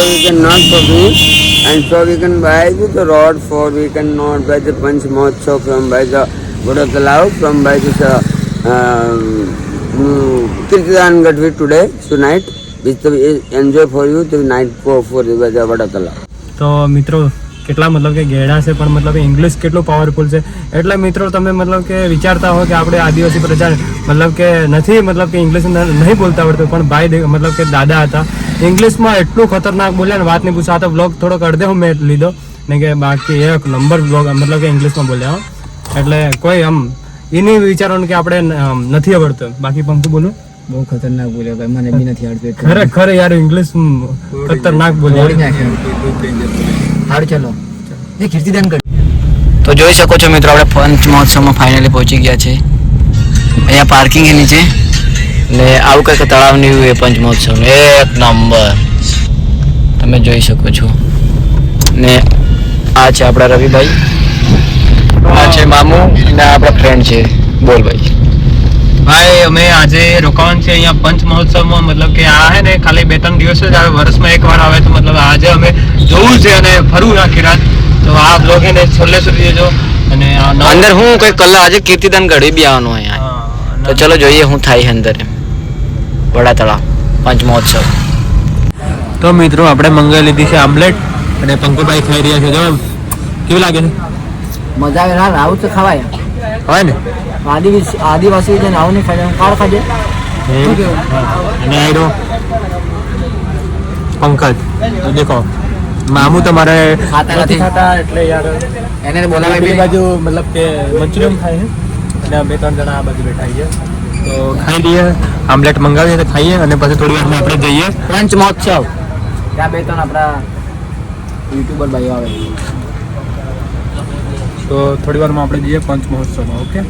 we cannot publish, and so we can buy the road for we cannot buy the Panch Mahotsav from by the Vadatalau from by this Kirtidan Gatvi today tonight. Which enjoy for you the night go for the Vadatalau. તો મિત્રો કેટલા મતલબ કે ગેડા છે પણ મતલબ English કેટલું powerful છે એટલે મિત્રો તમે મતલબ કે વિચારતા હો કે આપણે આદિવાસી પ્રજા મતલબ કે નથી મતલબ કે ઇંગ્લિશ નહીં બોલતા આવડતું પણ ભાઈ મતલબ કે દાદા હતા ઇંગ્લિશમાં એટલું ખતરનાક બોલ્યા ને વાત નહીં પૂછો. આ તો બ્લોગ થોડોક અડધો મેં લીધો ને કે બાકી એક નંબર બ્લોગ મતલબ કે ઇંગ્લિશમાં બોલ્યા એટલે કોઈ આમ એ નહીં વિચારવાનું કે આપણે નથી આવડતું. બાકી પંક્તિ બોલું બહુ ખતરનાક બોલ્યો ભાઈ, મને બી નથી આવડતું. ખરેખર યાર ઇંગ્લિશ ખતરનાક બોલ્યા. હારું ચલો એ કીર્તિદાન કરી. તો જોઈ શકો છો મિત્રો આપણે પંચ મહોત્સવમાં ફાઇનલી પહોંચી ગયા છે. અહીંયા પાર્કિંગ એ નીચે ને આવું કંઈક તળાવની વ્યૂ એ પંચ મહોત્સવનું એક નંબર તમે જોઈ શકો છો. ને આ છે આપણા રવિભાઈ, આ છે મામુ ને આપણા ફ્રેન્ડ છે બોલભાઈ. ભાઈ અમે આજે રોકાવાનું છે અહીંયા પંચ મહોત્સવમાં. મતલબ કે આ હે ને ખાલી 2-3 દિવસ જ આવે, વર્ષમાં એકવાર આવે. તો મતલબ આજે અમે જોવું છે અને ફરવું આખી રાત. તો આ બ્લોગ એને છેલ્લે સુધી જોજો. અને અંદર હું કઈ કલા આજે કીર્તિદાન ઘડી બી આવવાનું અહીંયા. તો ચલો જોઈએ હું થાય છે અંદર એમ વડા તળાવ પંચ મહોત્સવ. તો મિત્રો આપણે મંગાવી લીધી છે આમલેટ અને પંકુભાઈ ખાઈ રહ્યા છે. જો કેવું લાગે છે? મજા આવે ના, આવું તો ખવાય હોય ને આદિવાસી છે ને આવું નહીં ખાય કાળ ખાજે. અને આયરો પંકજ તો દેખો મામુ તમારે ખાતા નથી એટલે યાર એને બોલાવે પેલી બાજુ મતલબ કે મંચુરિયન ખાય છે અને અમે 3 જણા આ બાજુ બેઠા છીએ. તો ખાઈ લઈએ, આમલેટ મંગાવીએ તો ખાઈએ અને પછી થોડી વારમાં આપણે જઈએ પંચ મહોત્સવ. ત્યાં 2-3 આપણા યુટ્યુબર ભાઈઓ આવે. તો થોડી વારમાં આપણે જઈએ પંચ મહોત્સવમાં. ઓકે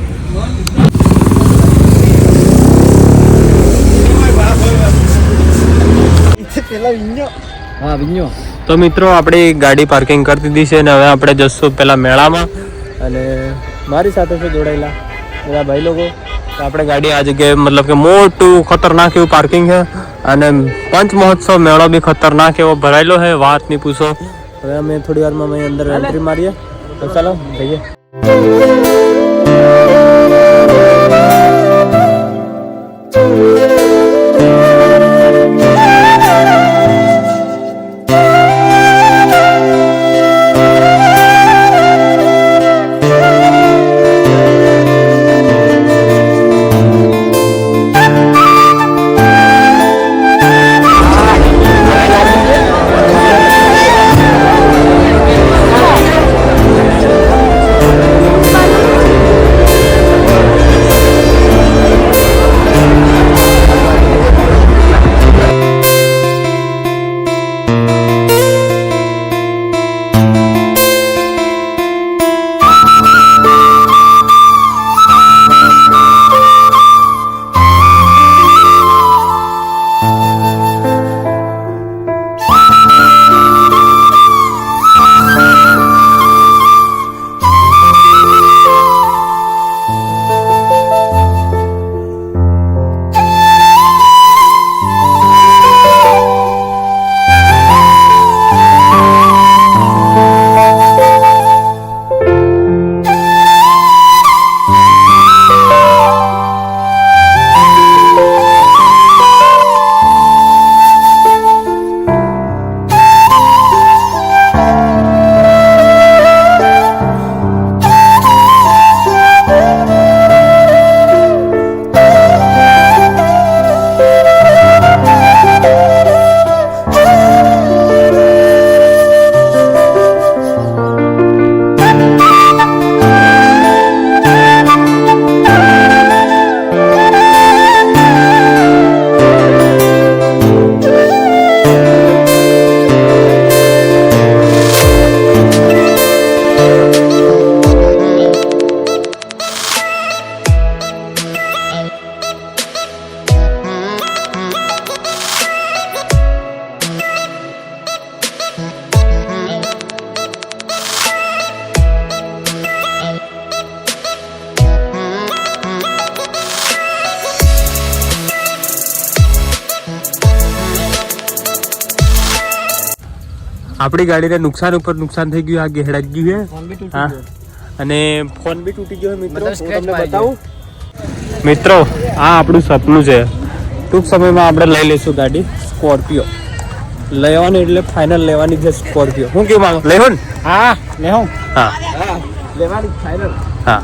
હા વિન્યો. તો મિત્રો આપણી ગાડી પાર્કિંગ કરી દીધી છે અને હવે આપણે જશું પેલા મેળામાં. અને મારી સાથે છે જોડાયેલા બધા ભાઈ લોકો. તો આપણે ગાડી આ જગ્યાએ મતલબ કે મોટું ખતરનાક એવું પાર્કિંગ છે અને પંચ મહોત્સવ મેળો બી ખતરનાક એવો ભરાયેલો છે, વાત નહીં પૂછો. હવે અમે થોડી વારમાં અમે અંદર એન્ટ્રી મારીએ. તો ચાલો જઈએ. આપણી ગાડીને નુકસાન ઉપર નુકસાન થઈ ગયું. આ ગેહડા ગયું છે હા અને ફોન બી તૂટી ગયો મિત્રો. હું તમને બતાવું મિત્રો, આ આપણું સપનું છે. ટૂંક સમયમાં આપણે લઈ લઈશું ગાડી સ્કોર્પિયો. લેવાની એટલે ફાઇનલ લેવાની છે સ્કોર્પિયો. હું કેવું માંગુ લેવું ને? હા લેહું હા લેવાની ફાઇનલ. હા